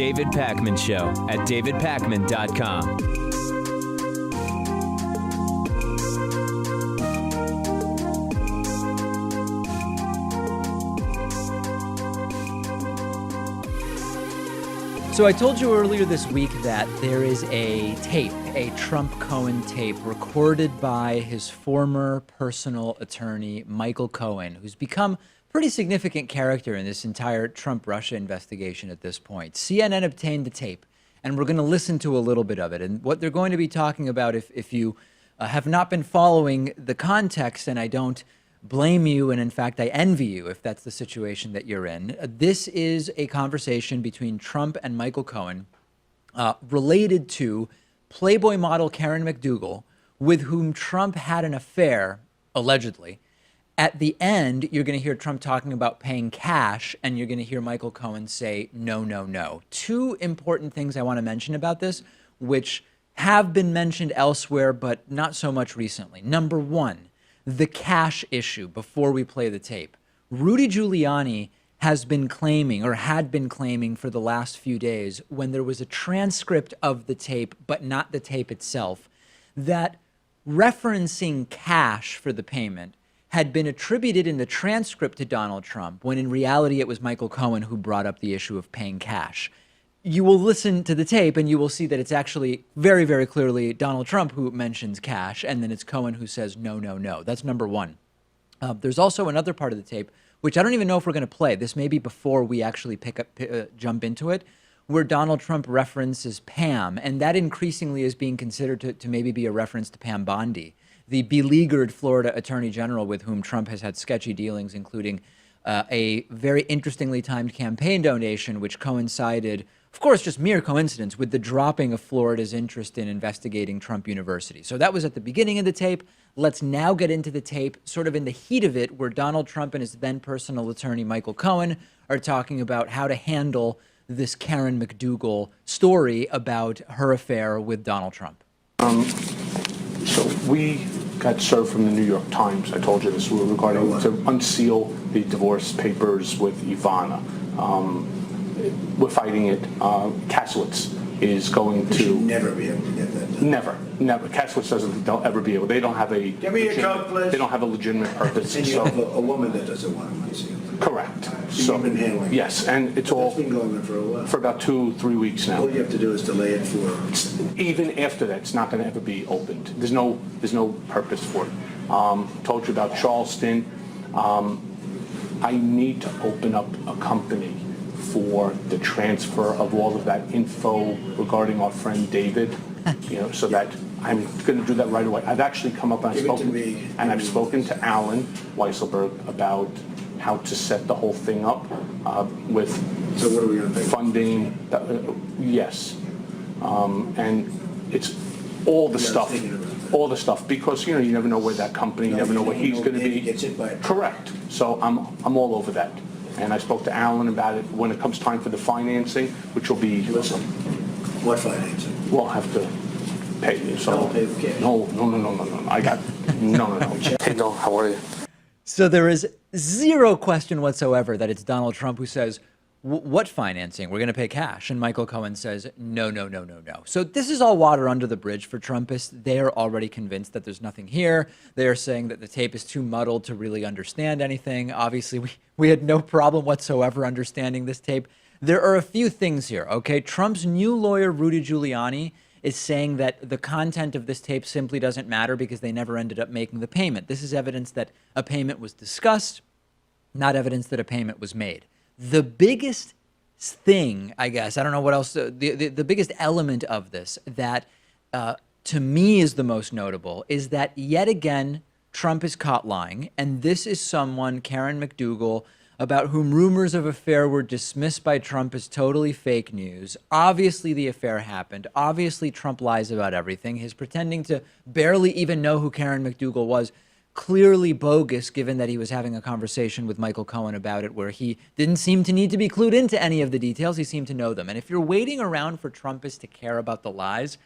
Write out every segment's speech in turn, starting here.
David Pakman Show at davidpakman.com. So I told you earlier this week that there is a tape, a Trump-Cohen tape, recorded by his former personal attorney, Michael Cohen, who's become a pretty significant character in this entire Trump-Russia investigation at this point. CNN obtained the tape, and we're going to listen to a little bit of it. And what they're going to be talking about, if you have not been following the context, and I don't blame you, and in fact, I envy you if that's the situation that you're in. This is a conversation between Trump and Michael Cohen related to Playboy model Karen McDougal, with whom Trump had an affair, allegedly. At the end, you're going to hear Trump talking about paying cash, and you're going to hear Michael Cohen say, no, no, no. Two important things I want to mention about this, which have been mentioned elsewhere, but not so much recently. Number one, the cash issue before we play the tape. Rudy Giuliani has been claiming, or had been claiming for the last few days, when there was a transcript of the tape, but not the tape itself, that referencing cash for the payment had been attributed in the transcript to Donald Trump, when in reality it was Michael Cohen who brought up the issue of paying cash. You will listen to the tape and you will see that it's actually very, very clearly Donald Trump who mentions cash, and then it's Cohen who says, no, no, no. That's number one. There's also another part of the tape, which I don't even know if we're going to play. This may be before we actually jump into it, where Donald Trump references Pam, and that increasingly is being considered to maybe be a reference to Pam Bondi, the beleaguered Florida Attorney General with whom Trump has had sketchy dealings, including a very interestingly timed campaign donation, which coincided, of course, just mere coincidence, with the dropping of Florida's interest in investigating Trump University. So that was at the beginning of the tape. Let's now get into the tape, sort of in the heat of it, where Donald Trump and his then personal attorney, Michael Cohen, are talking about how to handle this Karen McDougal story about her affair with Donald Trump. So we got served from the New York Times. I told you this regarding to unseal the divorce papers with Ivana. We're fighting it. Kasowitz is going to... should never be able to get that done. Never. Kasowitz doesn't think they'll ever be able. They don't have a... Give me a Coke, please. They don't have a legitimate purpose. And you have a woman that doesn't want to unseal. Correct. So you've been handling it. Yes, and it's all... That's been going on for a while. For about 2-3 weeks now. All you have to do is delay it for... Even after that, it's not going to ever be opened. There's no purpose for it. Told you about Charleston. I need to open up a company for the transfer of all of that info regarding our friend David, so that I'm going to do that right away. I've actually come up and I've spoken to Alan Weisselberg about how to set the whole thing up with So what are we going to pay? Funding. Yes, and it's all the stuff. All the stuff, because you never know where that company, you never know where he's going to be. Gets hit by it. Correct. So I'm all over that. And I spoke to Alan about it when it comes time for the financing, which will be... Listen, what financing? We'll have to pay you. So I'll pay the cash. No. I got... No. Hey, no, how are you? So there is zero question whatsoever that it's Donald Trump who says, what financing? We're going to pay cash. And Michael Cohen says, no. So this is all water under the bridge for Trumpists. They are already convinced that there's nothing here. They are saying that the tape is too muddled to really understand anything. Obviously, we had no problem whatsoever understanding this tape. There are a few things here, okay? Trump's new lawyer, Rudy Giuliani, is saying that the content of this tape simply doesn't matter because they never ended up making the payment. This is evidence that a payment was discussed, not evidence that a payment was made. The biggest thing, I guess, I don't know what else, the biggest element of this that to me is the most notable is that yet again, Trump is caught lying. And this is someone, Karen McDougal, about whom rumors of affair were dismissed by Trump as totally fake news. Obviously, the affair happened. Obviously, Trump lies about everything. His pretending to barely even know who Karen McDougal was, clearly bogus, given that he was having a conversation with Michael Cohen about it, where he didn't seem to need to be clued into any of the details. He seemed to know them. And if you're waiting around for Trumpists to care about the lies,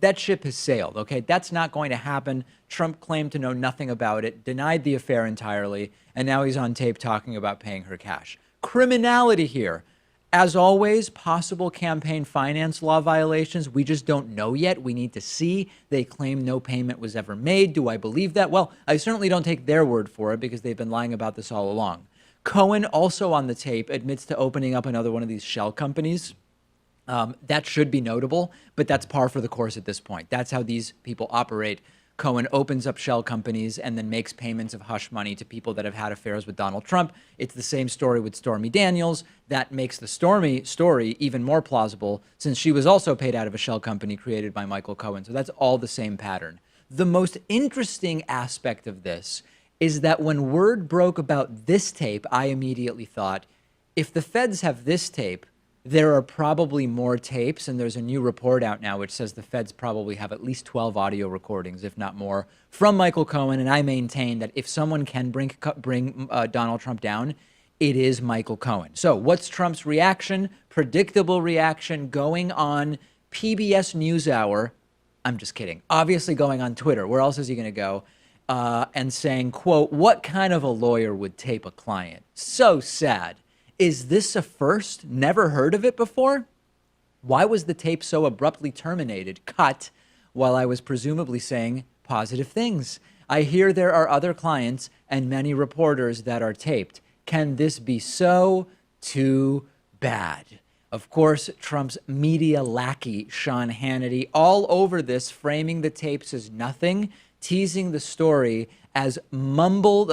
that ship has sailed, okay? That's not going to happen. Trump claimed to know nothing about it, denied the affair entirely, and now he's on tape talking about paying her cash. Criminality here. As always, possible campaign finance law violations. We just don't know yet. We need to see. They claim no payment was ever made. Do I believe that? Well, I certainly don't take their word for it because they've been lying about this all along. Cohen, also on the tape, admits to opening up another one of these shell companies. That should be notable, but that's par for the course at this point. That's how these people operate. Cohen opens up shell companies and then makes payments of hush money to people that have had affairs with Donald Trump. It's the same story with Stormy Daniels. That makes the Stormy story even more plausible since she was also paid out of a shell company created by Michael Cohen. So that's all the same pattern. The most interesting aspect of this is that when word broke about this tape, I immediately thought, if the feds have this tape, there are probably more tapes, and there's a new report out now which says the feds probably have at least 12 audio recordings, if not more, from Michael Cohen. And I maintain that if someone can bring Donald Trump down, it is Michael Cohen. So what's Trump's reaction? Predictable reaction going on PBS NewsHour. I'm just kidding. Obviously going on Twitter. Where else is he going to go? And saying, quote, "What kind of a lawyer would tape a client? So sad. Is this a first? Never heard of it before? Why was the tape so abruptly terminated, cut, while I was presumably saying positive things? I hear there are other clients and many reporters that are taped. Can this be so? Too bad." Of course, Trump's media lackey, Sean Hannity, all over this, framing the tapes as nothing, teasing the story as jumbled,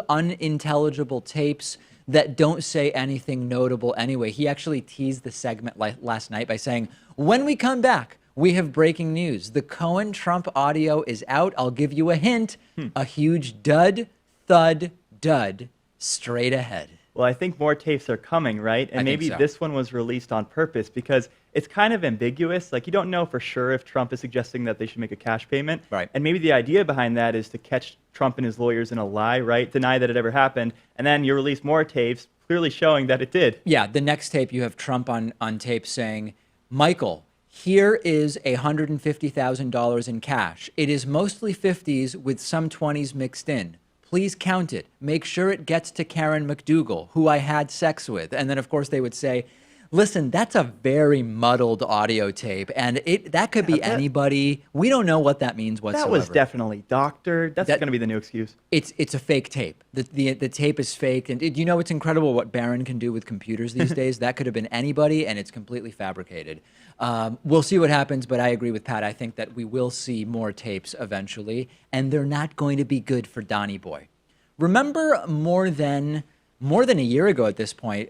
unintelligible tapes that don't say anything notable anyway. He actually teased the segment last night by saying, when we come back, we have breaking news. The Cohen-Trump audio is out. I'll give you a hint. A huge dud, thud, dud straight ahead. Well, I think more tapes are coming, right? And maybe this one was released on purpose because it's kind of ambiguous. Like, you don't know for sure if Trump is suggesting that they should make a cash payment. Right. And maybe the idea behind that is to catch Trump and his lawyers in a lie, right? Deny that it ever happened. And then you release more tapes clearly showing that it did. Yeah, the next tape, you have Trump on tape saying, "Michael, here is $150,000 in cash. It is mostly 50s with some 20s mixed in. Please count it. Make sure it gets to Karen McDougal, who I had sex with." And then, of course, they would say, listen, that's a very muddled audio tape, and that could be anybody. We don't know what that means whatsoever. That was definitely doctored. That's going to be the new excuse. It's a fake tape. The tape is fake. And you know, it's incredible what Barron can do with computers these days. That could have been anybody, and it's completely fabricated. We'll see what happens, but I agree with Pat. I think that we will see more tapes eventually, and they're not going to be good for Donnie Boy. Remember more than a year ago at this point,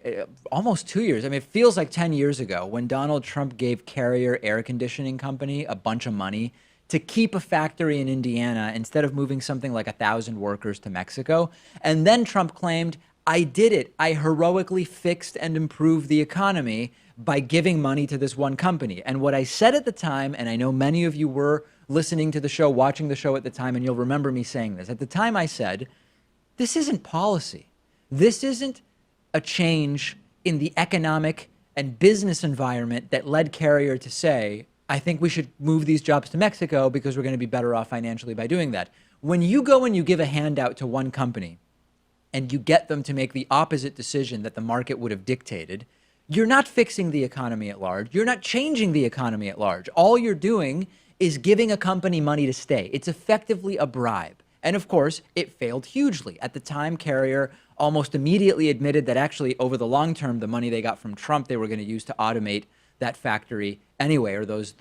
almost 2 years. I mean, it feels like 10 years ago when Donald Trump gave Carrier Air Conditioning Company a bunch of money to keep a factory in Indiana instead of moving something like 1,000 workers to Mexico. And then Trump claimed, I did it. I heroically fixed and improved the economy by giving money to this one company. And what I said at the time, and I know many of you were listening to the show, watching the show at the time, and you'll remember me saying this. At the time I said, this isn't policy. This isn't a change in the economic and business environment that led Carrier to say, I think we should move these jobs to Mexico because we're going to be better off financially by doing that. When you go and you give a handout to one company and you get them to make the opposite decision that the market would have dictated, you're not fixing the economy at large. You're not changing the economy at large. All you're doing is giving a company money to stay. It's effectively a bribe. And of course, it failed hugely. At the time, Carrier almost immediately admitted that actually over the long term, the money they got from Trump, they were going to use to automate that factory anyway, or those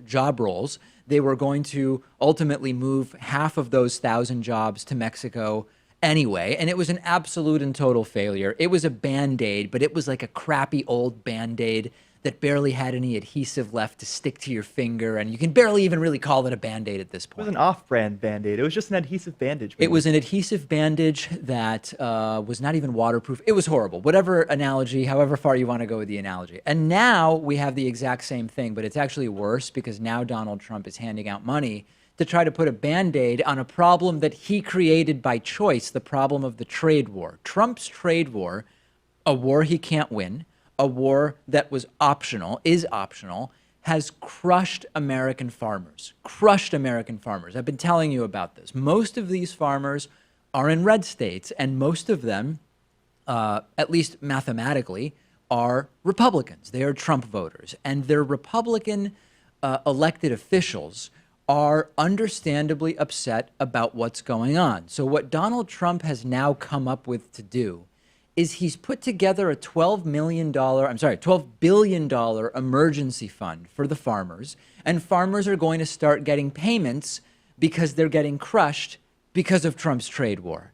job roles. They were going to ultimately move half of those 1,000 jobs to Mexico anyway. And it was an absolute and total failure. It was a Band-Aid, but it was like a crappy old Band-Aid that barely had any adhesive left to stick to your finger, and you can barely even really call it a Band-Aid at this point. It was an off-brand Band-Aid. It was just an adhesive bandage. It was an adhesive bandage that was not even waterproof. It was horrible. Whatever analogy, however far you want to go with the analogy. And now we have the exact same thing, but it's actually worse because now Donald Trump is handing out money to try to put a Band-Aid on a problem that he created by choice, the problem of the trade war. Trump's trade war, a war he can't win, a war that was optional, is optional, has crushed American farmers. Crushed American farmers. I've been telling you about this. Most of these farmers are in red states, and most of them at least mathematically, are Republicans. They are Trump voters. And their Republican elected officials are understandably upset about what's going on. So what Donald Trump has now come up with to do is he's put together a $12 billion emergency fund for the farmers, and farmers are going to start getting payments because they're getting crushed because of Trump's trade war.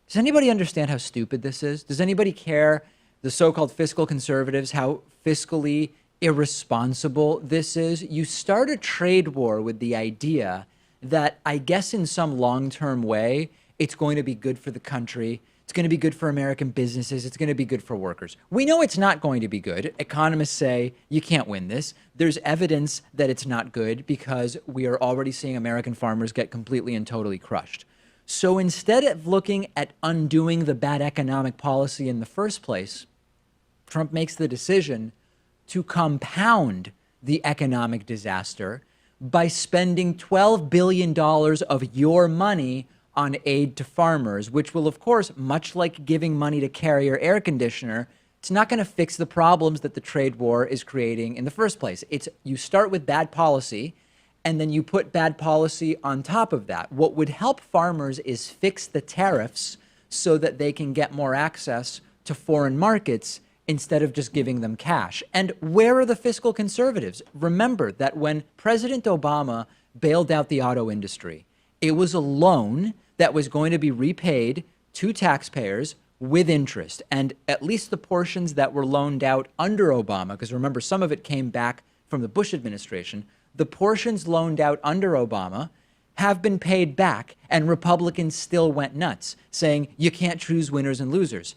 Does anybody understand how stupid this is? Does anybody care, the so-called fiscal conservatives, how fiscally irresponsible this is? You start a trade war with the idea that, I guess in some long-term way, it's going to be good for the country. It's going to be good for American businesses. It's going to be good for workers. We know it's not going to be good. Economists say you can't win this. There's evidence that it's not good because we are already seeing American farmers get completely and totally crushed. So instead of looking at undoing the bad economic policy in the first place, Trump makes the decision to compound the economic disaster by spending $12 billion of your money on aid to farmers, which will, of course, much like giving money to Carrier air conditioner, it's not going to fix the problems that the trade war is creating in the first place. It's you start with bad policy, and then you put bad policy on top of that. What would help farmers is fix the tariffs so that they can get more access to foreign markets instead of just giving them cash. And where are the fiscal conservatives? Remember that when President Obama bailed out the auto industry, it was a loan that was going to be repaid to taxpayers with interest. And at least the portions that were loaned out under Obama, because remember, some of it came back from the Bush administration, the portions loaned out under Obama have been paid back, and Republicans still went nuts, saying you can't choose winners and losers.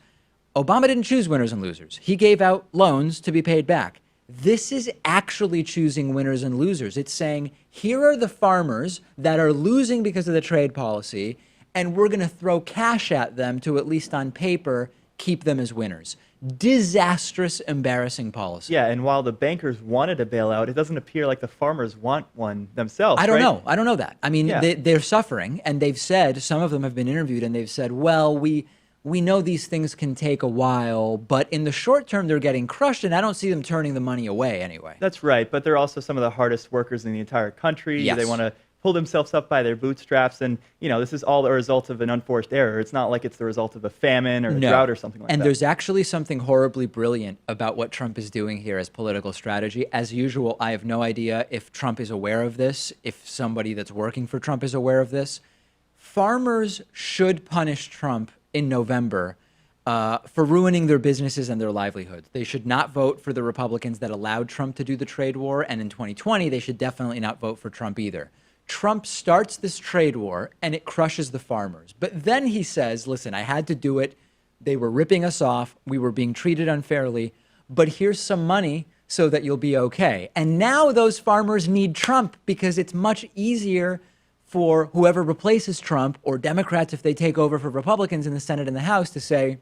Obama didn't choose winners and losers. He gave out loans to be paid back. This is actually choosing winners and losers. It's saying, here are the farmers that are losing because of the trade policy, and we're going to throw cash at them to, at least on paper, keep them as winners. Disastrous, embarrassing policy. Yeah, and while the bankers wanted a bailout, it doesn't appear like the farmers want one themselves. I don't right? know. I don't know that. I mean, they're suffering, and they've said, some of them have been interviewed, and they've said, well, we know these things can take a while, but in the short term, they're getting crushed, and I don't see them turning the money away anyway. That's right, but they're also some of the hardest workers in the entire country. Yes. They want to pull themselves up by their bootstraps, and this is all the result of an unforced error. It's not like it's the result of a famine or a drought or something like that. And there's actually something horribly brilliant about what Trump is doing here as political strategy. As usual, I have no idea if Trump is aware of this, if somebody that's working for Trump is aware of this. Farmers should punish Trump in November for ruining their businesses and their livelihoods. They should not vote for the Republicans that allowed Trump to do the trade war. And in 2020, they should definitely not vote for Trump either. Trump starts this trade war and it crushes the farmers. But then he says, listen, I had to do it. They were ripping us off. We were being treated unfairly. But here's some money so that you'll be okay. And now those farmers need Trump because it's much easier for whoever replaces Trump, or Democrats if they take over for Republicans in the Senate and the House, to say,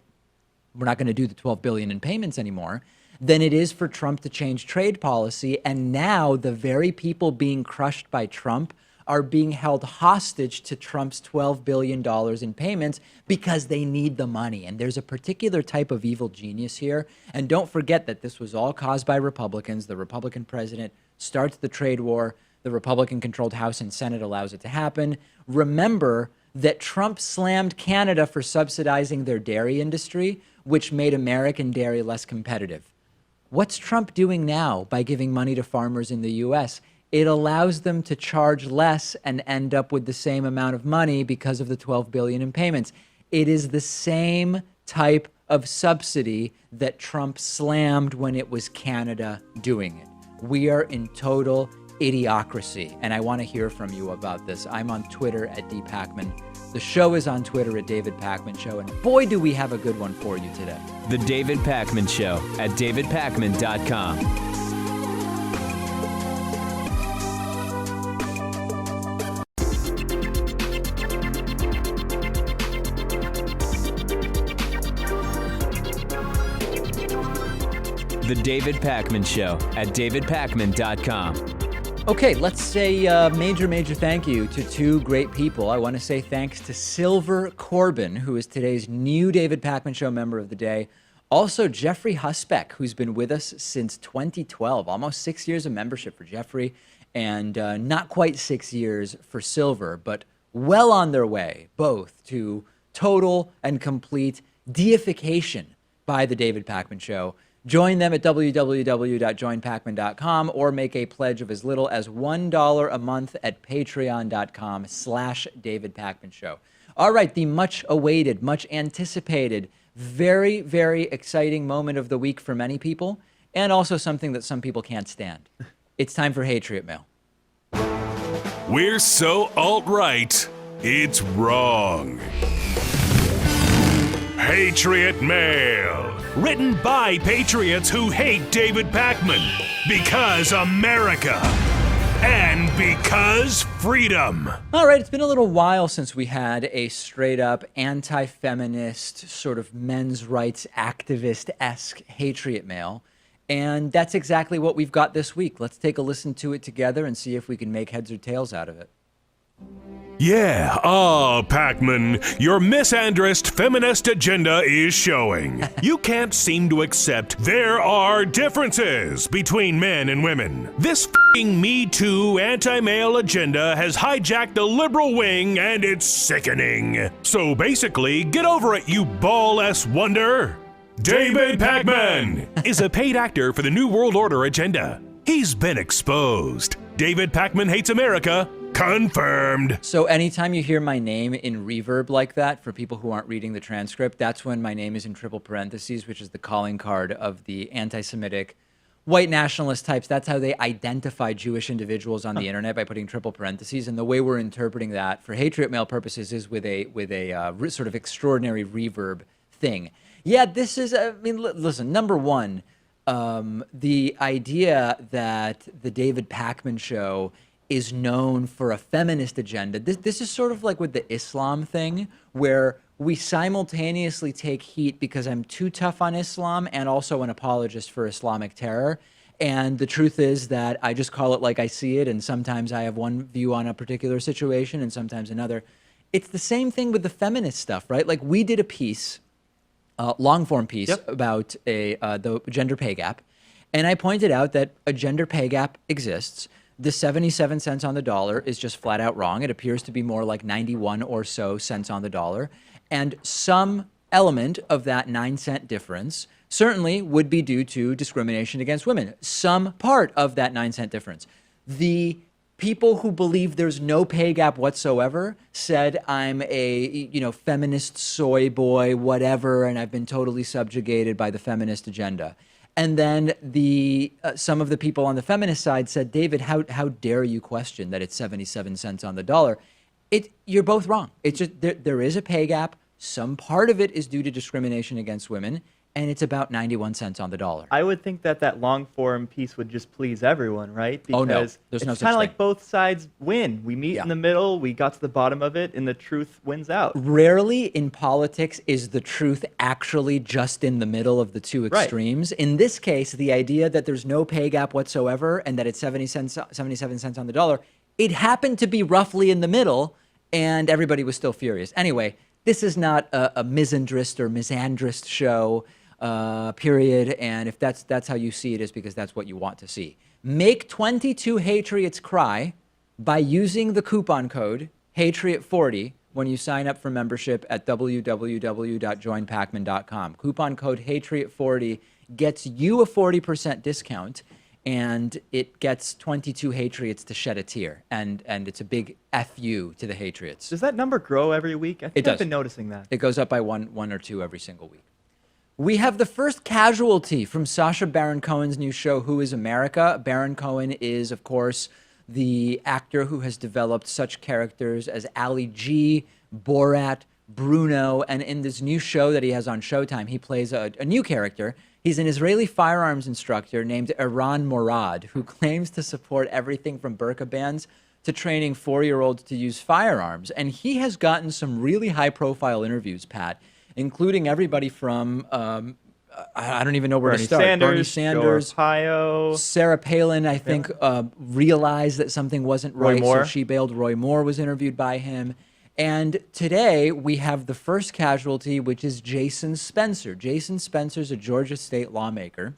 we're not going to do the $12 billion in payments anymore, than it is for Trump to change trade policy. And now the very people being crushed by Trump are being held hostage to Trump's $12 billion in payments because they need the money. And there's a particular type of evil genius here. And don't forget that this was all caused by Republicans. The Republican president starts the trade war. The Republican-controlled House and Senate allows it to happen. Remember that Trump slammed Canada for subsidizing their dairy industry, which made American dairy less competitive. What's Trump doing now by giving money to farmers in the U.S.? It allows them to charge less and end up with the same amount of money because of the $12 billion in payments. It is the same type of subsidy that Trump slammed when it was Canada doing it. We are in total idiocracy, and I want to hear from you about this. I'm on Twitter at @dpakman. The show is on Twitter at David Pakman Show, and boy, do we have a good one for you today. The David Pakman Show at davidpakman.com. The David Pakman Show at davidpakman.com. Okay, let's say major thank you to two great people. I want to say thanks to Silver Corbin, who is today's new David Pakman Show member of the day. Also, Jeffrey Husbeck, who's been with us since 2012, almost 6 years of membership for Jeffrey, and not quite 6 years for Silver, but well on their way, both to total and complete deification by the David Pakman Show. Join them at www.joinpakman.com or make a pledge of as little as $1 a month at patreon.com/David Pakman Show. All right, the much awaited, much anticipated, very exciting moment of the week for many people, and also something that some people can't stand. It's time for Hatriot Mail. We're so alt-right, it's wrong. Hatriot Mail. Written by patriots who hate David Pakman. Because America. And because freedom. All right, it's been a little while since we had a straight-up anti-feminist, sort of men's rights activist-esque Hatriot Mail. And that's exactly what we've got this week. Let's take a listen to it together and see if we can make heads or tails out of it. Yeah, Pakman, your misandrist feminist agenda is showing. You can't seem to accept there are differences between men and women. This f***ing Me Too anti-male agenda has hijacked the liberal wing and it's sickening. So basically, get over it, you ball-ass wonder. David Pakman is a paid actor for the New World Order agenda. He's been exposed. David Pakman hates America. Confirmed. So anytime you hear my name in reverb like that, for people who aren't reading the transcript, that's when my name is in triple parentheses, which is the calling card of the anti-Semitic white nationalist types. That's how they identify Jewish individuals on the internet, by putting triple parentheses. And the way we're interpreting that for Hatriot Mail purposes is with a sort of extraordinary reverb thing. Yeah, this is, I mean, listen, number one, the idea that the David Pakman Show is known for a feminist agenda. This is sort of like with the Islam thing, where we simultaneously take heat because I'm too tough on Islam and also an apologist for Islamic terror. And the truth is that I just call it like I see it, and sometimes I have one view on a particular situation and sometimes another. It's the same thing with the feminist stuff, right? Like, we did a piece, long-form piece, about the gender pay gap, and I pointed out that a gender pay gap exists. The 77 cents on the dollar is just flat out wrong. It appears to be more like 91 or so cents on the dollar. And some element of that 9-cent difference certainly would be due to discrimination against women. Some part of that 9-cent difference. The people who believe there's no pay gap whatsoever said I'm a, feminist soy boy, whatever, and I've been totally subjugated by the feminist agenda. And then some of the people on the feminist side said, David, how dare you question that it's 77 cents on the dollar? You're both wrong. It's just there is a pay gap. Some part of it is due to discrimination against women, and it's about 91 cents on the dollar. I would think that long form piece would just please everyone, right? Because no, there's no such it's kind of thing. like both sides win. We meet in the middle, we got to the bottom of it, and the truth wins out. Rarely in politics is the truth actually just in the middle of the two extremes. Right. In this case, the idea that there's no pay gap whatsoever and that it's 77 cents on the dollar, it happened to be roughly in the middle, and everybody was still furious. Anyway, this is not a misandrist or misandrist show. Period. And if that's how you see it, is because that's what you want to see. Make 22 Hatriots cry by using the coupon code Hatriot40 when you sign up for membership at www.joinpakman.com. Coupon code Hatriot40 gets you a 40% discount, and it gets 22 Hatriots to shed a tear. And it's a big FU to the Hatriots. Does that number grow every week? I think I've been noticing that. It goes up by one or two every single week. We have the first casualty from Sacha Baron-Cohen's new show, Who is America? Baron-Cohen is, of course, the actor who has developed such characters as Ali G, Borat, Bruno, and in this new show that he has on Showtime, he plays a new character. He's an Israeli firearms instructor named Eran Morad, who claims to support everything from burqa bans to training 4-year-olds to use firearms. And he has gotten some really high-profile interviews, Pat, including everybody from I don't even know where Bernie to start. Sanders, Bernie Sanders, Joe Arpaio. Sarah Palin, I think, realized that something wasn't Roy right, Moore. so she bailed. Roy Moore was interviewed by him. And today we have the first casualty, which is Jason Spencer. Jason Spencer's a Georgia state lawmaker.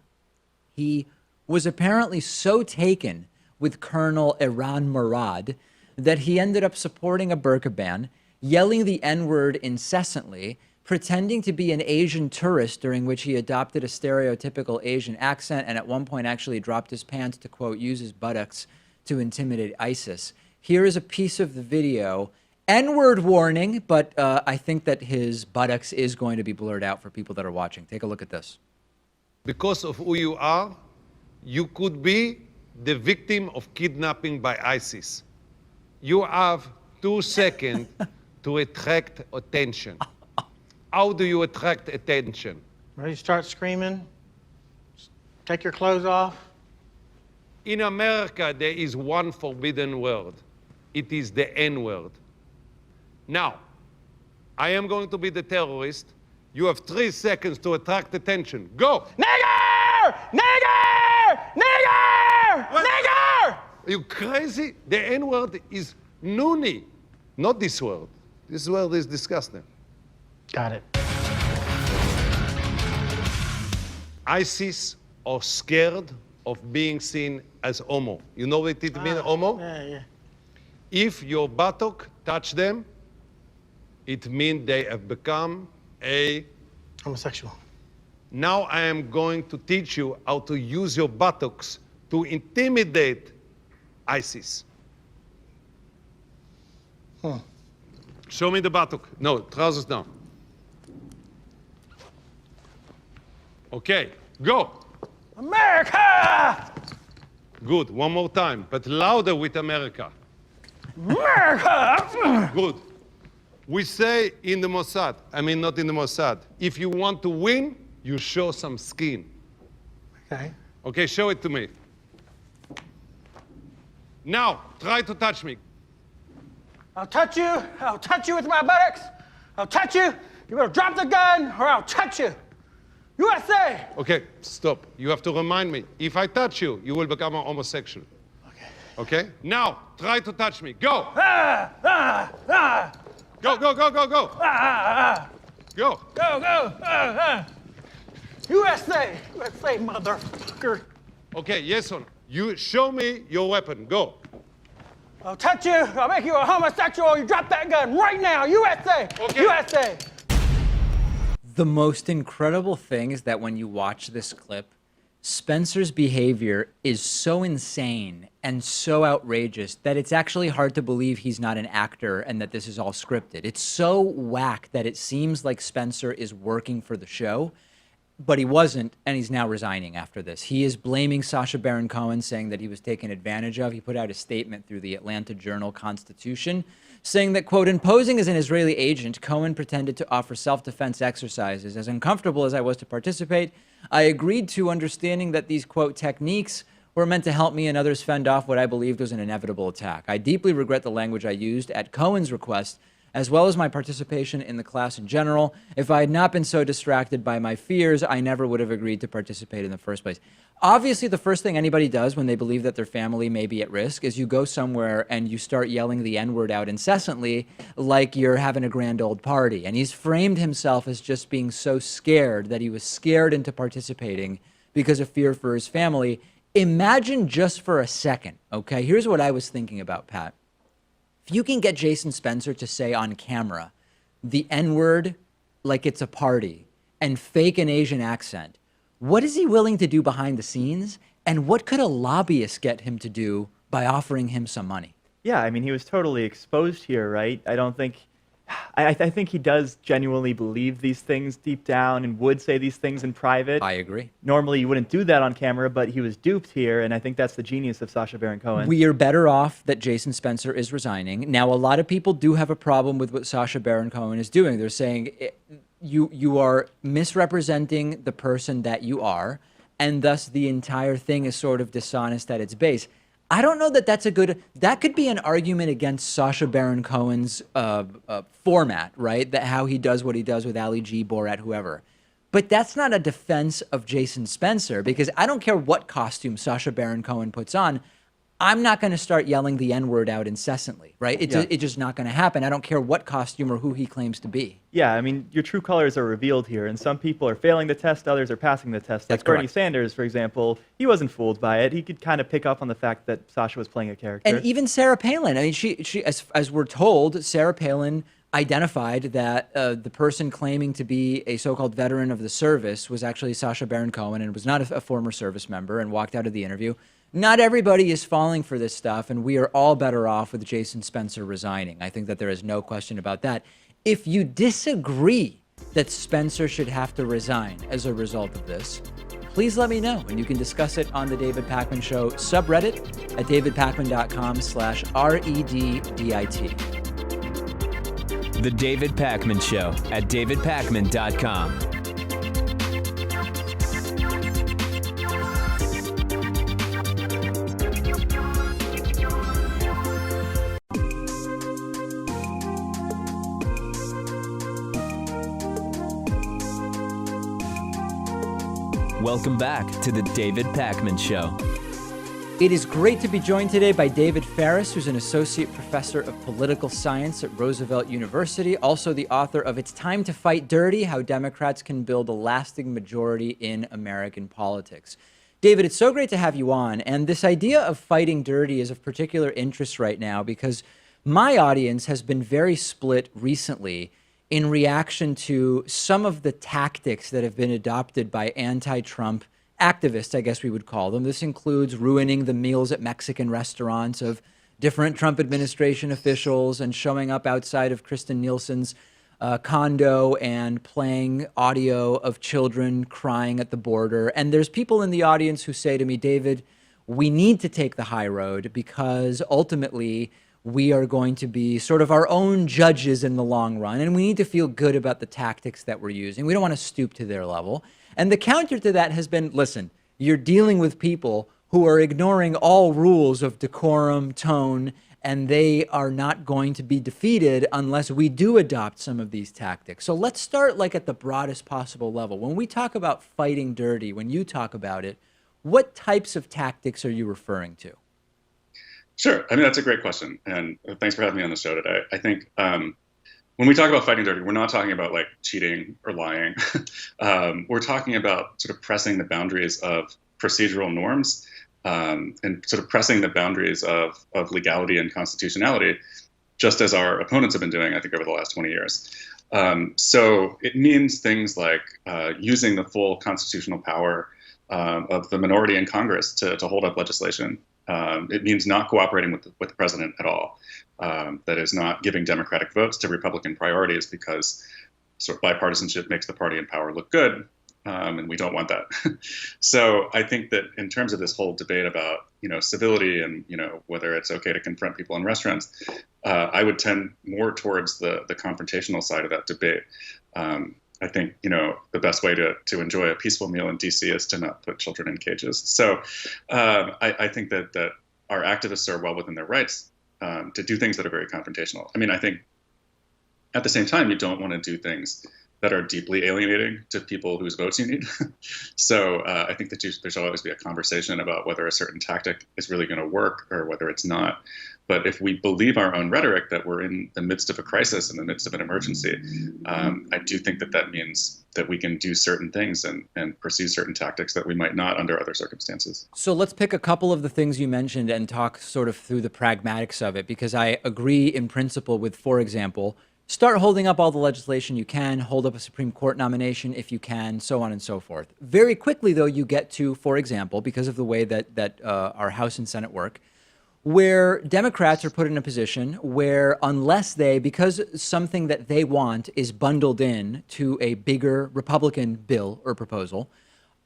He was apparently so taken with Colonel Iran Murad that he ended up supporting a burqa ban, yelling the N-word incessantly, pretending to be an Asian tourist, during which he adopted a stereotypical Asian accent, and at one point actually dropped his pants to, quote, use his buttocks to intimidate ISIS. Here is a piece of the video. N-word warning, but I think that his buttocks is going to be blurred out for people that are watching. Take a look at this. Because of who you are, you could be the victim of kidnapping by ISIS. You have 2 seconds to attract attention. How do you attract attention? Ready to start screaming? Take your clothes off? In America, there is one forbidden word. It is the N-word. Now, I am going to be the terrorist. You have 3 seconds to attract attention. Go! Nigger! Nigger! Nigger! Nigger! Are you crazy? The N-word is noonie, not this word. This word is disgusting. Got it. ISIS are scared of being seen as homo. You know what it means, homo? Yeah. If your buttock touch them, it means they have become a... Homosexual. Now I am going to teach you how to use your buttocks to intimidate ISIS. Show me the buttock. No, trousers down. Okay, go. America! Good, one more time, but louder with America. America! Good. We say in the Mossad, I mean not in the Mossad, if you want to win, you show some skin. Okay. Okay, show it to me. Now, try to touch me. I'll touch you. I'll touch you with my buttocks. I'll touch you. You better drop the gun or I'll touch you. USA! Okay, stop. You have to remind me. If I touch you, you will become a homosexual. Okay. Okay? Now, try to touch me. Go! Ah! Ah! Ah! Go, go, go, go, go! Ah! Ah! Go! Go, go! Ah! Ah! USA! USA, motherfucker! Okay, yes or no? You show me your weapon. Go. I'll touch you. I'll make you a homosexual. You drop that gun right now. USA! Okay. USA! The most incredible thing is that when you watch this clip, Spencer's behavior is so insane and so outrageous that it's actually hard to believe he's not an actor and that this is all scripted. It's so whack that it seems like Spencer is working for the show, but he wasn't, and he's now resigning after this. He is blaming Sacha Baron-Cohen, saying that he was taken advantage of. He put out a statement through the Atlanta Journal-Constitution, saying that, quote, "Posing as an Israeli agent, Cohen pretended to offer self-defense exercises. As uncomfortable as I was to participate, I agreed to, understanding that these, quote, techniques were meant to help me and others fend off what I believed was an inevitable attack. I deeply regret the language I used at Cohen's request, as well as my participation in the class in general. If I had not been so distracted by my fears, I never would have agreed to participate in the first place." Obviously, the first thing anybody does when they believe that their family may be at risk is you go somewhere and you start yelling the N-word out incessantly like you're having a grand old party. And he's framed himself as just being so scared that he was scared into participating because of fear for his family. Imagine just for a second, okay? Here's what I was thinking about, Pat. If you can get Jason Spencer to say on camera the N-word like it's a party and fake an Asian accent, what is he willing to do behind the scenes? And what could a lobbyist get him to do by offering him some money? Yeah, I mean, he was totally exposed here, right? I think he does genuinely believe these things deep down and would say these things in private. I agree. Normally, you wouldn't do that on camera, but he was duped here, and I think that's the genius of Sacha Baron-Cohen. We are better off that Jason Spencer is resigning. Now, a lot of people do have a problem with what Sacha Baron-Cohen is doing. They're saying you are misrepresenting the person that you are, and thus the entire thing is sort of dishonest at its base. I don't know that that's a good, that could be an argument against Sacha Baron Cohen's format, right? That how he does what he does with Ali G, Borat, whoever. But that's not a defense of Jason Spencer, because I don't care what costume Sacha Baron-Cohen puts on. I'm not going to start yelling the N-word out incessantly, right? It's just not going to happen. I don't care what costume or who he claims to be. Yeah, I mean, your true colors are revealed here, and some people are failing the test, others are passing the test. That's Like Bernie correct. Sanders, for example, he wasn't fooled by it. He could kind of pick up on the fact that Sacha was playing a character. And even Sarah Palin. I mean, she as we're told, Sarah Palin identified that the person claiming to be a so-called veteran of the service was actually Sacha Baron-Cohen and was not a former service member, and walked out of the interview. Not everybody is falling for this stuff, and we are all better off with Jason Spencer resigning. I think that there is no question about that. If you disagree that Spencer should have to resign as a result of this, please let me know, and you can discuss it on the David Pakman Show subreddit at davidpakman.com/REDDIT. The David Pakman Show at davidpakman.com. Welcome back to the David Pakman Show. It is great to be joined today by David Faris, who's an associate professor of political science at Roosevelt University, also the author of It's Time to Fight Dirty: How Democrats Can Build a Lasting Majority in American Politics. David, it's so great to have you on. And this idea of fighting dirty is of particular interest right now because my audience has been very split recently in reaction to some of the tactics that have been adopted by anti-Trump activists, I guess we would call them. This includes ruining the meals at Mexican restaurants of different Trump administration officials and showing up outside of Kristen Nielsen's condo and playing audio of children crying at the border. And there's people in the audience who say to me, David, we need to take the high road because ultimately we are going to be sort of our own judges in the long run, and we need to feel good about the tactics that we're using. We don't want to stoop to their level. And the counter to that has been, listen, you're dealing with people who are ignoring all rules of decorum, tone, and they are not going to be defeated unless we do adopt some of these tactics. So let's start like at the broadest possible level. When we talk about fighting dirty, when you talk about it, what types of tactics are you referring to? Sure. I mean, that's a great question. And thanks for having me on the show today. I think when we talk about fighting dirty, we're not talking about like cheating or lying. We're talking about sort of pressing the boundaries of procedural norms and sort of pressing the boundaries of legality and constitutionality, just as our opponents have been doing, I think, over the last 20 years. So it means things like using the full constitutional power of the minority in Congress to hold up legislation. It means not cooperating with the president at all. That is not giving Democratic votes to Republican priorities because sort of bipartisanship makes the party in power look good, and we don't want that. So I think that in terms of this whole debate about civility and whether it's okay to confront people in restaurants, I would tend more towards the confrontational side of that debate. I think, the best way to enjoy a peaceful meal in D.C. is to not put children in cages. So I think that our activists are well within their rights to do things that are very confrontational. I mean, I think at the same time, you don't want to do things that are deeply alienating to people whose votes you need. So I think that there should always be a conversation about whether a certain tactic is really going to work or whether it's not. But if we believe our own rhetoric that we're in the midst of a crisis, in the midst of an emergency, I do think that means that we can do certain things and pursue certain tactics that we might not under other circumstances. So let's pick a couple of the things you mentioned and talk sort of through the pragmatics of it, because I agree in principle with, for example, start holding up all the legislation you can, hold up a Supreme Court nomination if you can, so on and so forth. Very quickly, though, you get to, for example, because of the way that our House and Senate work, where Democrats are put in a position where because something that they want is bundled in to a bigger Republican bill or proposal,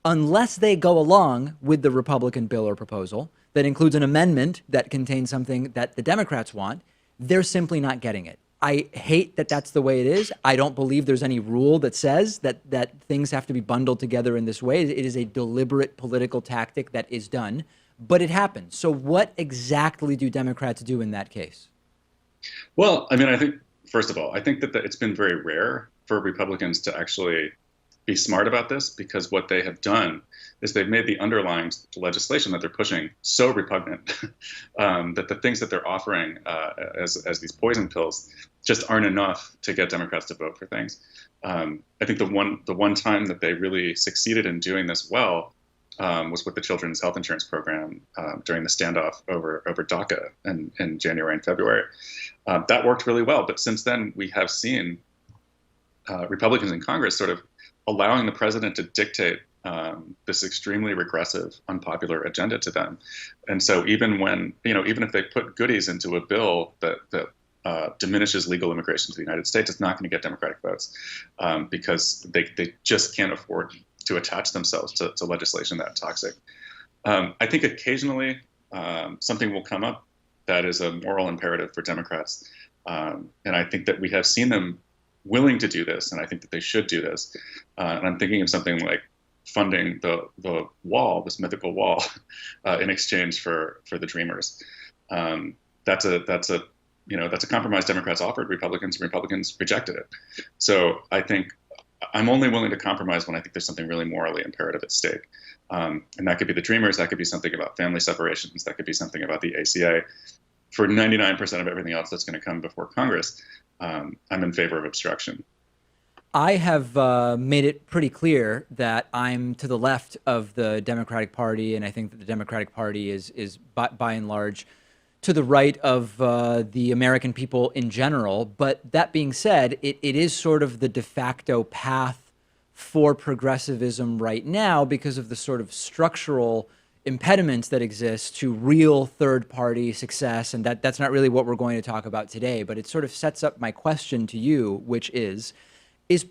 unless they go along with the Republican bill or proposal that includes an amendment that contains something that the Democrats want, they're simply not getting it. I hate that that's the way it is. I don't believe there's any rule that says that things have to be bundled together in this way. It is a deliberate political tactic that is done. But it happens. So what exactly do Democrats do in that case? Well, I mean, I think, first of all, I think that it's been very rare for Republicans to actually be smart about this, because what they have done is they've made the underlying legislation that they're pushing so repugnant that the things that they're offering as these poison pills just aren't enough to get Democrats to vote for things. I think the one time that they really succeeded in doing this well was with the Children's Health Insurance Program during the standoff over DACA in January and February. That worked really well, but since then we have seen Republicans in Congress sort of allowing the president to dictate this extremely regressive, unpopular agenda to them. And so even when, even if they put goodies into a bill that diminishes legal immigration to the United States, it's not going to get Democratic votes because they just can't afford to attach themselves to legislation that toxic. I think occasionally something will come up that is a moral imperative for Democrats. And I think that we have seen them willing to do this, and I think that they should do this. And I'm thinking of something like funding the wall, this mythical wall, in exchange for the Dreamers. That's a compromise Democrats offered Republicans, and Republicans rejected it. So I think I'm only willing to compromise when I think there's something really morally imperative at stake. And that could be the Dreamers, that could be something about family separations, that could be something about the ACA. For 99% of everything else that's going to come before Congress, I'm in favor of obstruction. I have made it pretty clear that I'm to the left of the Democratic Party, and I think that the Democratic Party is by and large to the right of the American people in general. But that being said, it is sort of the de facto path for progressivism right now because of the sort of structural impediments that exist to real third-party success. And that's not really what we're going to talk about today, but it sort of sets up my question to you, which is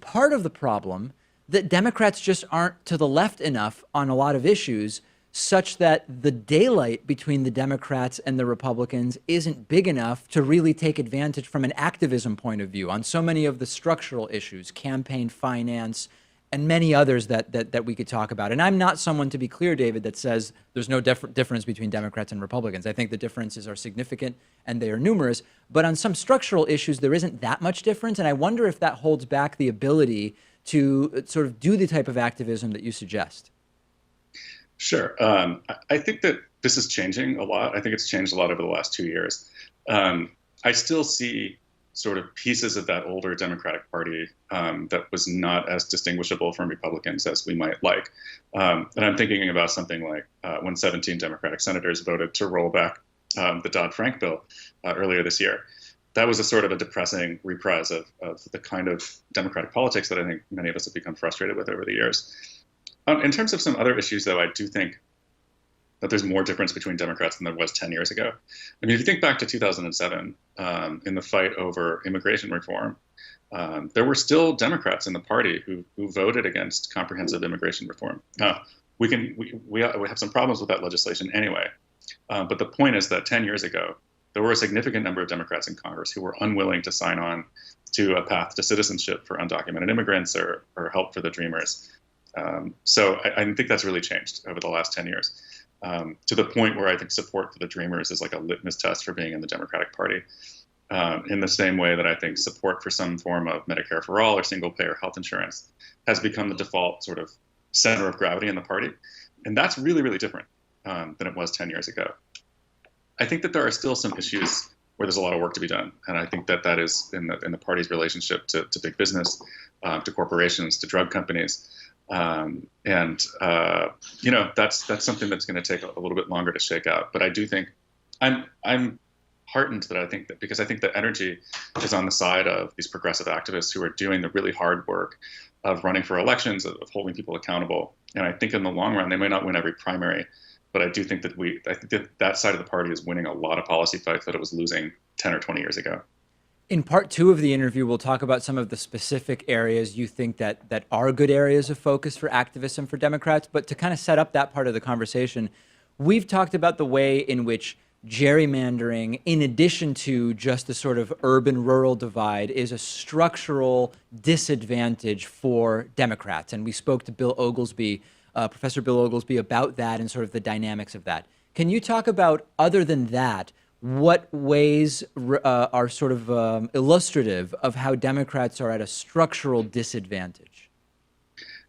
part of the problem that Democrats just aren't to the left enough on a lot of issues, such that the daylight between the Democrats and the Republicans isn't big enough to really take advantage from an activism point of view on so many of the structural issues, campaign finance, and many others that we could talk about. And I'm not someone, to be clear, David, that says there's no difference between Democrats and Republicans. I think the differences are significant and they are numerous. But on some structural issues, there isn't that much difference. And I wonder if that holds back the ability to sort of do the type of activism that you suggest. Sure. I think that this is changing a lot. I think it's changed a lot over the last 2 years. I still see sort of pieces of that older Democratic Party that was not as distinguishable from Republicans as we might like. And I'm thinking about something like when 17 Democratic senators voted to roll back the Dodd-Frank bill earlier this year. That was a sort of a depressing reprise of the kind of Democratic politics that I think many of us have become frustrated with over the years. In terms of some other issues, though, I do think that there's more difference between Democrats than there was 10 years ago. I mean, if you think back to 2007, in the fight over immigration reform, there were still Democrats in the party who voted against comprehensive immigration reform. We have some problems with that legislation anyway. But the point is that 10 years ago, there were a significant number of Democrats in Congress who were unwilling to sign on to a path to citizenship for undocumented immigrants or help for the Dreamers. So I think that's really changed over the last 10 years. To the point where I think support for the Dreamers is like a litmus test for being in the Democratic Party, in the same way that I think support for some form of Medicare for all or single-payer health insurance has become the default sort of center of gravity in the party. And that's really, really different than it was 10 years ago. I think that there are still some issues where there's a lot of work to be done. And I think that is in the party's relationship to big business, to corporations, to drug companies. That's something that's going to take a little bit longer to shake out. But I do think I'm heartened that because I think the energy is on the side of these progressive activists who are doing the really hard work of running for elections, of holding people accountable. And I think in the long run, they may not win every primary, but I do think that side of the party is winning a lot of policy fights that it was losing 10 or 20 years ago. In part two of the interview, we'll talk about some of the specific areas you think that are good areas of focus for activism for Democrats. But to kind of set up that part of the conversation, we've talked about the way in which gerrymandering, in addition to just the sort of urban-rural divide, is a structural disadvantage for Democrats. And we spoke to Bill Oglesby, Professor Bill Oglesby, about that and sort of the dynamics of that. Can you talk about, other than that, what ways are sort of illustrative of how Democrats are at a structural disadvantage?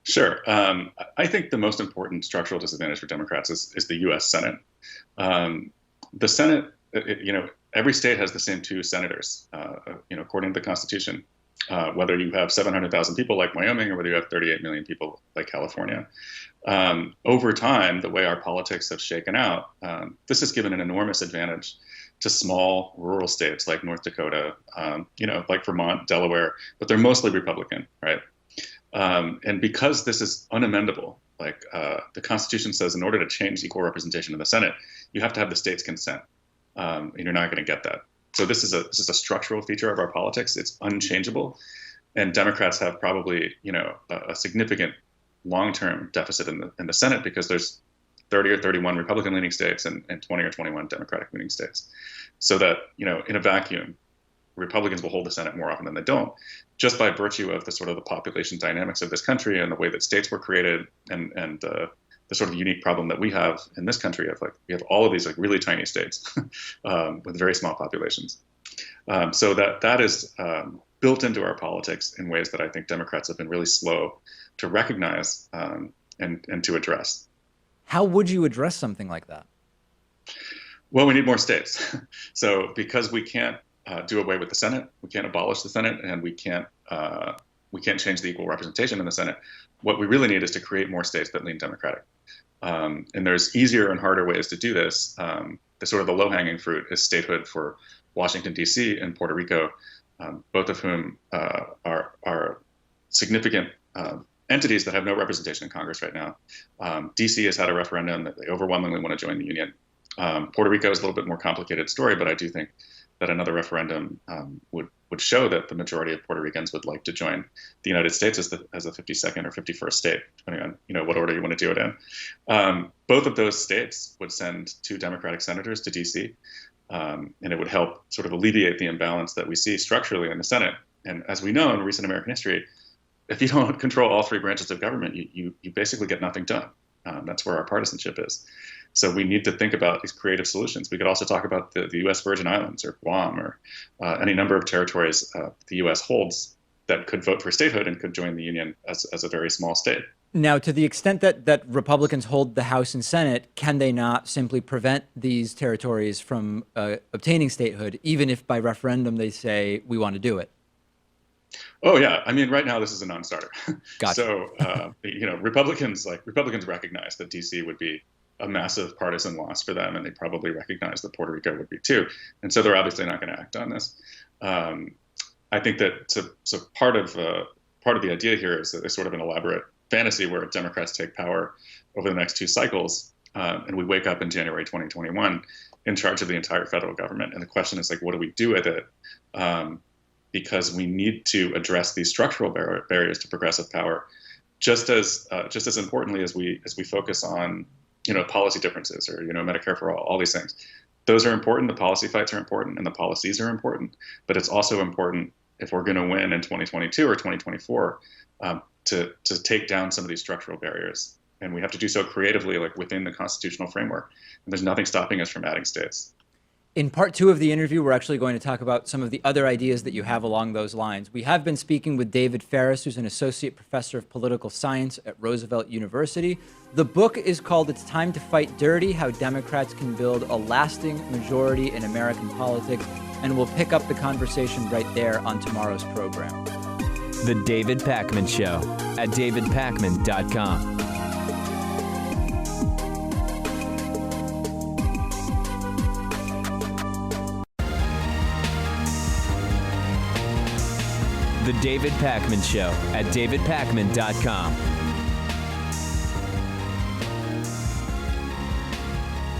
Sure. I think the most important structural disadvantage for Democrats is the U.S. Senate. The Senate, every state has the same 2 senators, according to the Constitution, whether you have 700,000 people like Wyoming or whether you have 38 million people like California. Over time, the way our politics have shaken out, this has given an enormous advantage to small rural states like North Dakota, like Vermont, Delaware, but they're mostly Republican, right? And because this is unamendable, like the Constitution says, in order to change equal representation in the Senate, you have to have the state's consent, and you're not going to get that. So this is a structural feature of our politics. It's unchangeable, and Democrats have probably a significant long-term deficit in the Senate because there's 30 or 31 Republican-leaning states and 20 or 21 Democratic-leaning states. So that in a vacuum, Republicans will hold the Senate more often than they don't, just by virtue of the sort of the population dynamics of this country and the way that states were created and the sort of unique problem that we have in this country of we have all of these really tiny states with very small populations. So that is built into our politics in ways that I think Democrats have been really slow to recognize and to address. How would you address something like that? Well, we need more states. So because we can't do away with the Senate, we can't abolish the Senate, and we can't change the equal representation in the Senate. What we really need is to create more states that lean Democratic. And there's easier and harder ways to do this. The sort of the low-hanging fruit is statehood for Washington, D.C. and Puerto Rico, both of whom are significant entities that have no representation in Congress right now. D.C. has had a referendum that they overwhelmingly want to join the Union. Puerto Rico is a little bit more complicated story, but I do think that another referendum would show that the majority of Puerto Ricans would like to join the United States as a 52nd or 51st state, depending on what order you want to do it in. Both of those states would send 2 Democratic senators to D.C., and it would help sort of alleviate the imbalance that we see structurally in the Senate. And as we know in recent American history, if you don't control all 3 branches of government, you basically get nothing done. That's where our partisanship is. So we need to think about these creative solutions. We could also talk about the U.S. Virgin Islands or Guam or any number of territories the U.S. holds that could vote for statehood and could join the Union as a very small state. Now, to the extent that Republicans hold the House and Senate, can they not simply prevent these territories from obtaining statehood, even if by referendum they say, we want to do it? Oh, yeah. I mean, right now, this is a non-starter. Gotcha. So, Republicans recognize that D.C. would be a massive partisan loss for them, and they probably recognize that Puerto Rico would be too. And so they're obviously not going to act on this. I think that so part of the idea here is that there's sort of an elaborate fantasy where Democrats take power over the next 2 cycles, and we wake up in January 2021 in charge of the entire federal government. And the question is what do we do with it? Because we need to address these structural barriers to progressive power, just as importantly as we focus on policy differences or Medicare for all these things. Those are important. The policy fights are important, and the policies are important. But it's also important if we're going to win in 2022 or 2024 to take down some of these structural barriers, and we have to do so creatively, within the constitutional framework. And there's nothing stopping us from adding states. In part 2 of the interview, we're actually going to talk about some of the other ideas that you have along those lines. We have been speaking with David Faris, who's an associate professor of political science at Roosevelt University. The book is called It's Time to Fight Dirty: How Democrats Can Build a Lasting Majority in American Politics. And we'll pick up the conversation right there on tomorrow's program. The David Pakman Show at davidpakman.com. The David Pakman Show at davidpakman.com.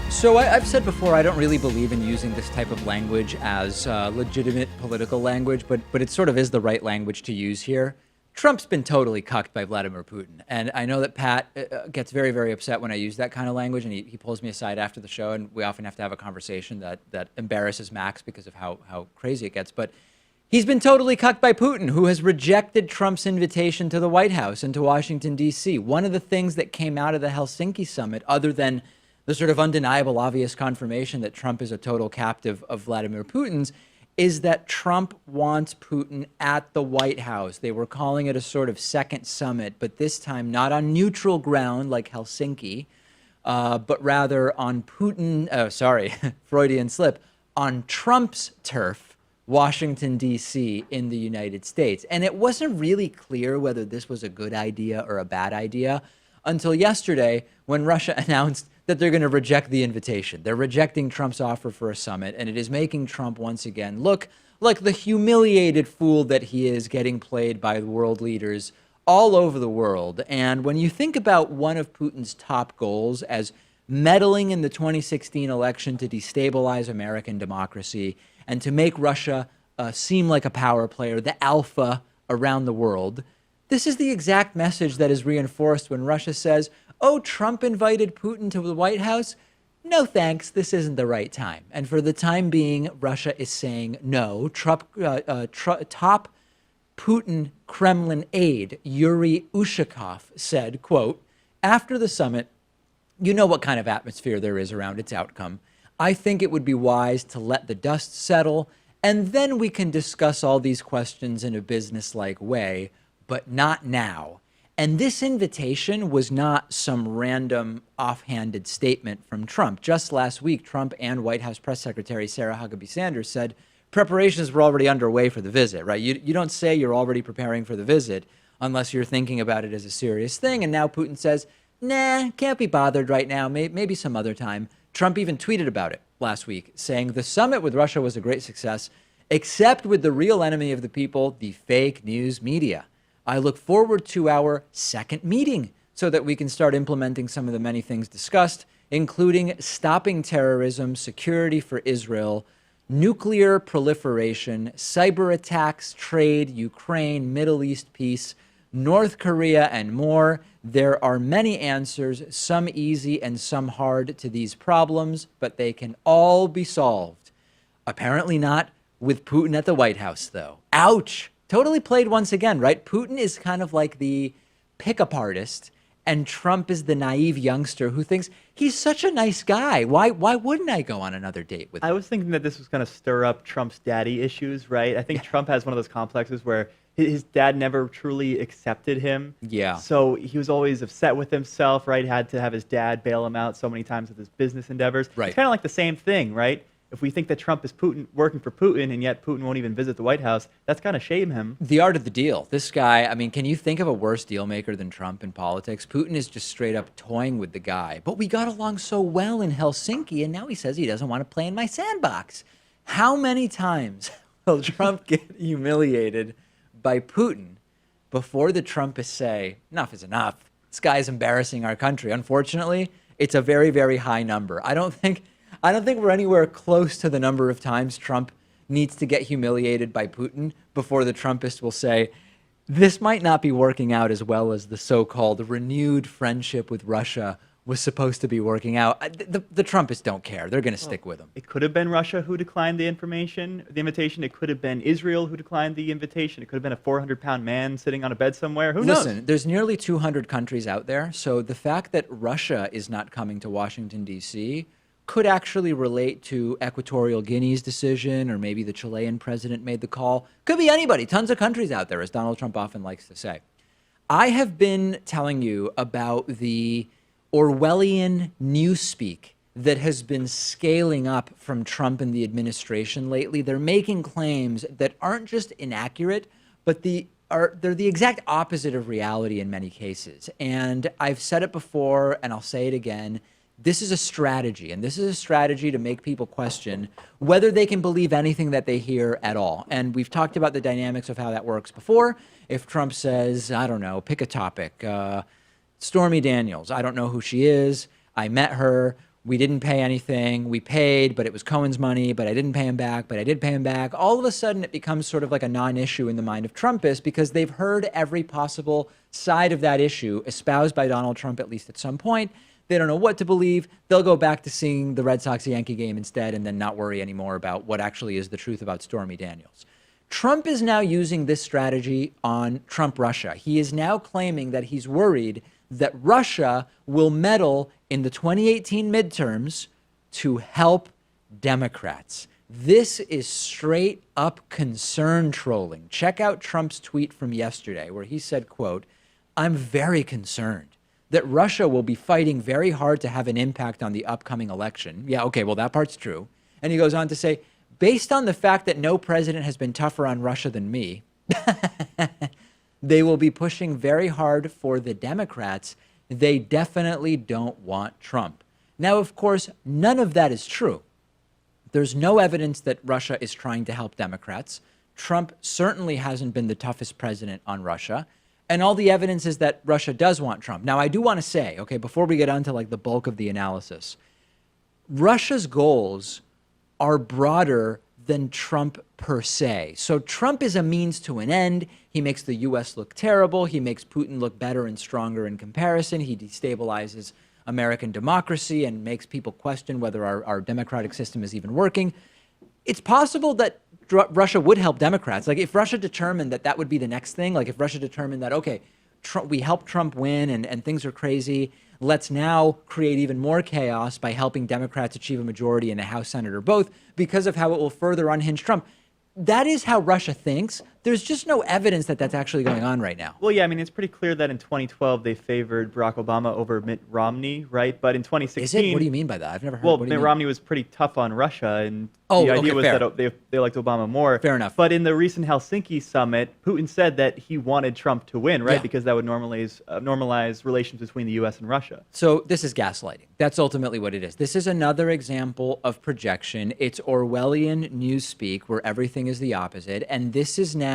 So I've said before, I don't really believe in using this type of language as legitimate political language, but it sort of is the right language to use here. Trump's been totally cucked by Vladimir Putin. And I know that Pat gets very, very upset when I use that kind of language, and he pulls me aside after the show, and we often have to have a conversation that embarrasses Max because of how crazy it gets. But he's been totally cucked by Putin, who has rejected Trump's invitation to the White House and to Washington, D.C. One of the things that came out of the Helsinki summit, other than the sort of undeniable, obvious confirmation that Trump is a total captive of Vladimir Putin's, is that Trump wants Putin at the White House. They were calling it a sort of second summit, but this time not on neutral ground like Helsinki, but rather on Freudian slip, on Trump's turf, Washington, D.C. in the United States. And it wasn't really clear whether this was a good idea or a bad idea until yesterday when Russia announced that they're going to reject the invitation. They're rejecting Trump's offer for a summit, and it is making Trump once again look like the humiliated fool that he is, getting played by world leaders all over the world. And when you think about one of Putin's top goals as meddling in the 2016 election to destabilize American democracy and to make Russia seem like a power player, the alpha around the world, this is the exact message that is reinforced when Russia says, oh, Trump invited Putin to the White House? No, thanks. This isn't the right time. And for the time being, Russia is saying no. Top Putin Kremlin aide Yuri Ushakov said, quote, after the summit, you know what kind of atmosphere there is around its outcome. I think it would be wise to let the dust settle, and then we can discuss all these questions in a businesslike way, but not now. And this invitation was not some random offhanded statement from Trump. Just last week, Trump and White House Press Secretary Sarah Huckabee Sanders said preparations were already underway for the visit, right? You don't say you're already preparing for the visit unless you're thinking about it as a serious thing. And now Putin says, nah, can't be bothered right now, maybe some other time. Trump even tweeted about it last week, saying the summit with Russia was a great success, except with the real enemy of the people, the fake news media. I look forward to our second meeting so that we can start implementing some of the many things discussed, including stopping terrorism, security for Israel, nuclear proliferation, cyber attacks, trade, Ukraine, Middle East peace, North Korea, and more. There are many answers, some easy and some hard to these problems, but they can all be solved. Apparently not with Putin at the White House, though. Ouch! Totally played once again, right? Putin is kind of like the pickup artist, and Trump is the naive youngster who thinks he's such a nice guy. Why wouldn't I go on another date with him? I was thinking that this was going to stir up Trump's daddy issues, right? I think Trump has one of those complexes where his dad never truly accepted him. Yeah. So he was always upset with himself, right? Had to have his dad bail him out so many times with his business endeavors. Right. It's kind of like the same thing, right? If we think that Trump is working for Putin, and yet Putin won't even visit the White House, that's kind of shame him. The art of the deal. This guy, I mean, can you think of a worse deal maker than Trump in politics? Putin is just straight up toying with the guy. But we got along so well in Helsinki, and now he says he doesn't want to play in my sandbox. How many times will Trump get humiliated by Putin before the Trumpists say, enough is enough? This guy's embarrassing our country. Unfortunately, it's a very, very high number. I don't think we're anywhere close to the number of times Trump needs to get humiliated by Putin before the Trumpists will say, this might not be working out as well as the so-called renewed friendship with Russia was supposed to be working out. The Trumpists don't care. They're going to stick with him. It could have been Russia who declined the invitation. It could have been Israel who declined the invitation. It could have been a 400-pound man sitting on a bed somewhere. Who knows? Listen, there's nearly 200 countries out there. So the fact that Russia is not coming to Washington, D.C., could actually relate to Equatorial Guinea's decision, or maybe the Chilean president made the call. Could be anybody. Tons of countries out there, as Donald Trump often likes to say. I have been telling you about the Orwellian newspeak that has been scaling up from Trump and the administration lately. They're making claims that aren't just inaccurate, but they're the exact opposite of reality in many cases. And I've said it before, and I'll say it again. This is a strategy, and this is a strategy to make people question whether they can believe anything that they hear at all. And we've talked about the dynamics of how that works before. If Trump says, I don't know, pick a topic, Stormy Daniels, I don't know who she is, I met her, we didn't pay anything, we paid, but it was Cohen's money, but I didn't pay him back, but I did pay him back. All of a sudden, it becomes sort of like a non-issue in the mind of Trumpists because they've heard every possible side of that issue espoused by Donald Trump, at least at some point. They don't know what to believe. They'll go back to seeing the Red Sox-Yankee game instead and then not worry anymore about what actually is the truth about Stormy Daniels. Trump is now using this strategy on Trump-Russia. He is now claiming that he's worried that Russia will meddle in the 2018 midterms to help Democrats. This is straight up concern trolling. Check out Trump's tweet from yesterday where he said, quote, "I'm very concerned that Russia will be fighting very hard to have an impact on the upcoming election." Yeah, okay, well, that part's true. And he goes on to say, "Based on the fact that no president has been tougher on Russia than me, they will be pushing very hard for the Democrats. They definitely don't want Trump." Now, of course, none of that is true. There's no evidence that Russia is trying to help Democrats. Trump certainly hasn't been the toughest president on Russia. And all the evidence is that Russia does want Trump. Now, I do want to say, okay, before we get on to like the bulk of the analysis, Russia's goals are broader than Trump per se. So Trump is a means to an end. He makes the U.S. look terrible. He makes Putin look better and stronger in comparison. He destabilizes American democracy and makes people question whether our democratic system is even working. It's possible that Russia would help Democrats. Like if Russia determined that that would be the next thing, like if Russia determined that, okay, we helped Trump win and things are crazy, let's now create even more chaos by helping Democrats achieve a majority in the House, Senate, or both because of how it will further unhinge Trump. That is how Russia thinks. There's just no evidence that that's actually going on right now. Well, yeah, I mean, it's pretty clear that in 2012 they favored Barack Obama over Mitt Romney, right? But in 2016... Is it? What do you mean by that? I've never heard. Well, Mitt Romney was pretty tough on Russia, and the idea was that they liked Obama more. Fair enough. But in the recent Helsinki summit, Putin said that he wanted Trump to win, right? Yeah. Because that would normalize relations between the U.S. and Russia. So this is gaslighting. That's ultimately what it is. This is another example of projection. It's Orwellian newspeak where everything is the opposite. And this is now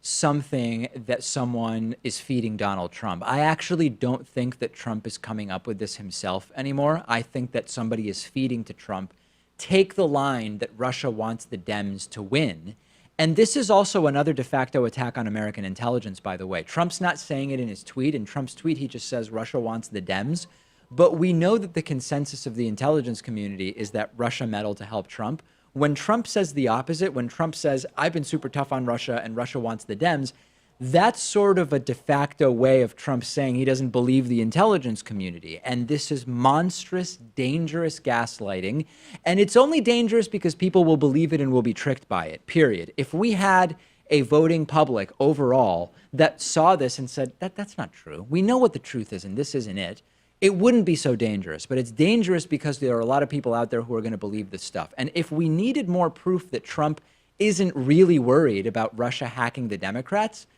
something that someone is feeding Donald Trump. I actually don't think that Trump is coming up with this himself anymore. I think that somebody is feeding to Trump. Take the line that Russia wants the Dems to win. And this is also another de facto attack on American intelligence, by the way. Trump's not saying it in his tweet. In Trump's tweet, he just says Russia wants the Dems. But we know that the consensus of the intelligence community is that Russia meddled to help Trump. When Trump says the opposite, when Trump says, I've been super tough on Russia and Russia wants the Dems, that's sort of a de facto way of Trump saying he doesn't believe the intelligence community. And this is monstrous, dangerous gaslighting. And it's only dangerous because people will believe it and will be tricked by it, period. If we had a voting public overall that saw this and said, that's not true. We know what the truth is and this isn't it. It wouldn't be so dangerous, but it's dangerous because there are a lot of people out there who are going to believe this stuff. And if we needed more proof that Trump isn't really worried about Russia hacking the Democrats,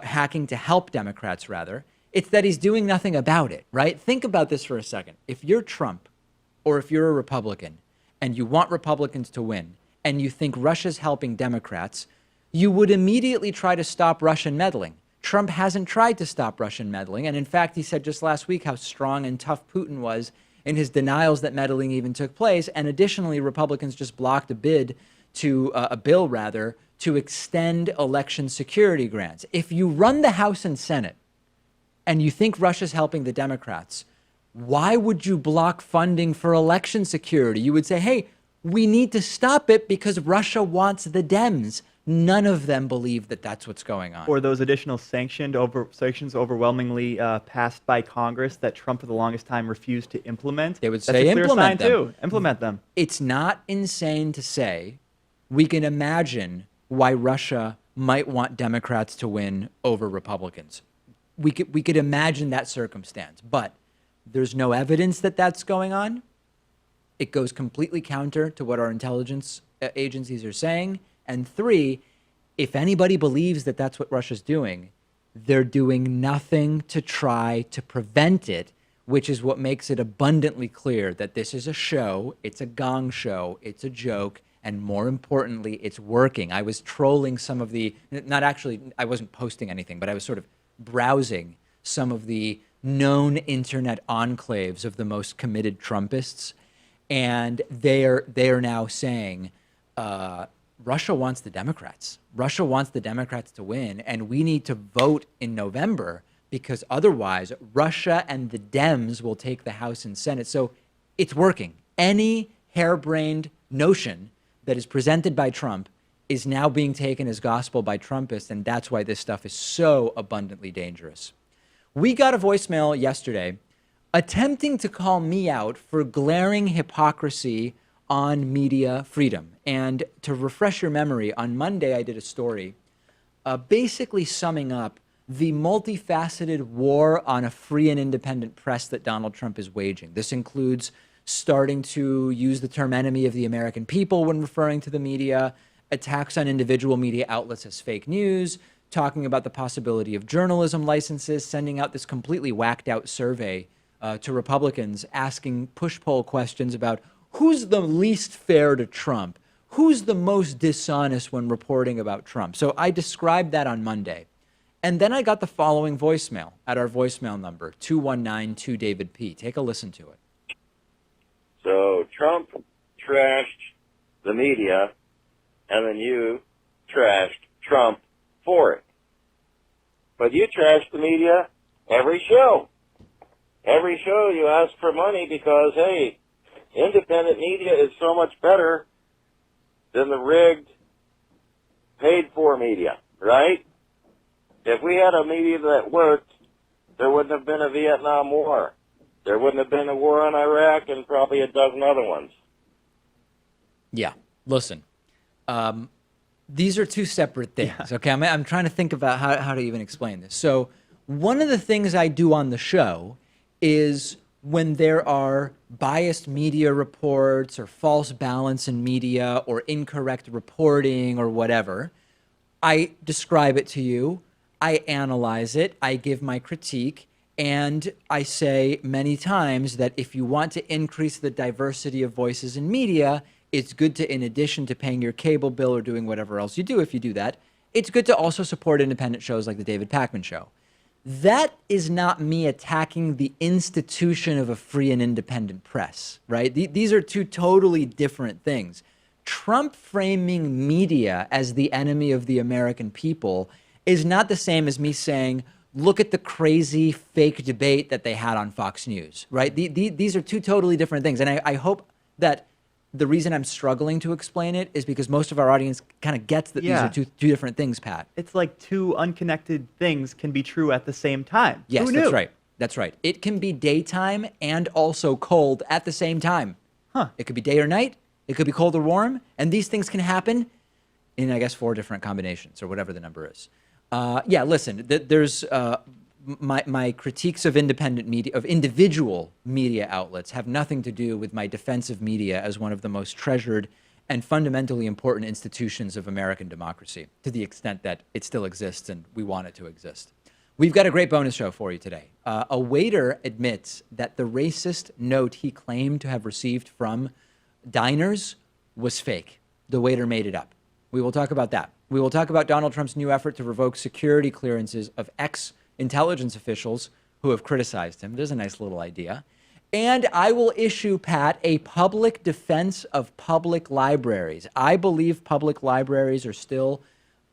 hacking to help Democrats rather, it's that he's doing nothing about it, right? Think about this for a second. If you're Trump or if you're a Republican and you want Republicans to win and you think Russia's helping Democrats, you would immediately try to stop Russian meddling. Trump hasn't tried to stop Russian meddling. And in fact, he said just last week how strong and tough Putin was in his denials that meddling even took place. And additionally, Republicans just blocked a bill to extend election security grants. If you run the House and Senate and you think Russia's helping the Democrats, why would you block funding for election security? You would say, hey, we need to stop it because Russia wants the Dems. None of them believe that that's what's going on. Or those additional sanctions overwhelmingly passed by Congress that Trump for the longest time refused to implement. They would say implement them. Too. Implement them. It's not insane to say we can imagine why Russia might want Democrats to win over Republicans. We could imagine that circumstance, but there's no evidence that that's going on. It goes completely counter to what our intelligence agencies are saying. And three, if anybody believes that that's what Russia's doing, they're doing nothing to try to prevent it, which is what makes it abundantly clear that this is a show, it's a gong show, it's a joke, and more importantly, it's working. I was trolling some of the, I wasn't posting anything, but I was sort of browsing some of the known internet enclaves of the most committed Trumpists, and they are now saying, Russia wants the Democrats. Russia wants the Democrats to win, and we need to vote in November because otherwise Russia and the Dems will take the House and Senate. So it's working. Any harebrained notion that is presented by Trump is now being taken as gospel by Trumpists, and that's why this stuff is so abundantly dangerous. We got a voicemail yesterday attempting to call me out for glaring hypocrisy on media freedom. And to refresh your memory, on Monday I did a story basically summing up the multifaceted war on a free and independent press that Donald Trump is waging. This includes starting to use the term enemy of the American people when referring to the media, attacks on individual media outlets as fake news, talking about the possibility of journalism licenses, sending out this completely whacked out survey to Republicans asking push-poll questions about who's the least fair to Trump, who's the most dishonest when reporting about Trump. So I described that on Monday. And then I got the following voicemail at our voicemail number, 219-2-DAVID-P. Take a listen to it. So Trump trashed the media, and then you trashed Trump for it. But you trashed the media every show. Every show you ask for money because, hey, independent media is so much better than the rigged, paid-for media, right? If we had a media that worked, there wouldn't have been a Vietnam War. There wouldn't have been a war in Iraq and probably a dozen other ones. Yeah, listen. These are two separate things, okay? I'm trying to think about how to even explain this. So one of the things I do on the show is when there are biased media reports or false balance in media or incorrect reporting or whatever, I describe it to you, I analyze it, I give my critique, and I say many times that if you want to increase the diversity of voices in media, it's good to, in addition to paying your cable bill or doing whatever else you do, if you do that, it's good to also support independent shows like the David Pakman Show. That is not me attacking the institution of a free and independent press, right? These are two totally different things. Trump framing media as the enemy of the American people is not the same as me saying, look at the crazy fake debate that they had on Fox News, right? These are two totally different things. And I hope that the reason I'm struggling to explain it is because most of our audience kind of gets that these are two different things, Pat. It's like two unconnected things can be true at the same time. Yes, Who knew? That's right. That's right. It can be daytime and also cold at the same time. It could be day or night. It could be cold or warm. And these things can happen in, I guess, 4 different combinations or whatever the number is. Yeah, listen, there's my critiques of independent media, of individual media outlets, have nothing to do with my defense of media as one of the most treasured and fundamentally important institutions of American democracy, to the extent that it still exists and we want it to exist. We've got a great bonus show for you today. A waiter admits that the racist note he claimed to have received from diners was fake. The waiter made it up. We will talk about that. We will talk about Donald Trump's new effort to revoke security clearances of ex-intelligence officials who have criticized him. There's a nice little idea. And I will issue, Pat, a public defense of public libraries. I believe public libraries are still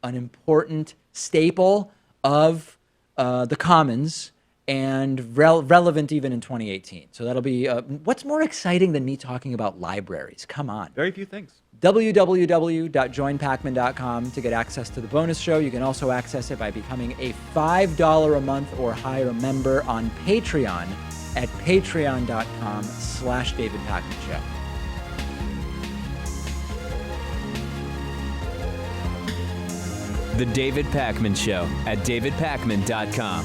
an important staple of the commons and relevant even in 2018. So that'll be, what's more exciting than me talking about libraries? Come on. Very few things. www.joinpakman.com to get access to the bonus show. You can also access it by becoming a $5 a month or higher member on Patreon at patreon.com/David Pakman Show. The David Pakman Show at davidpakman.com.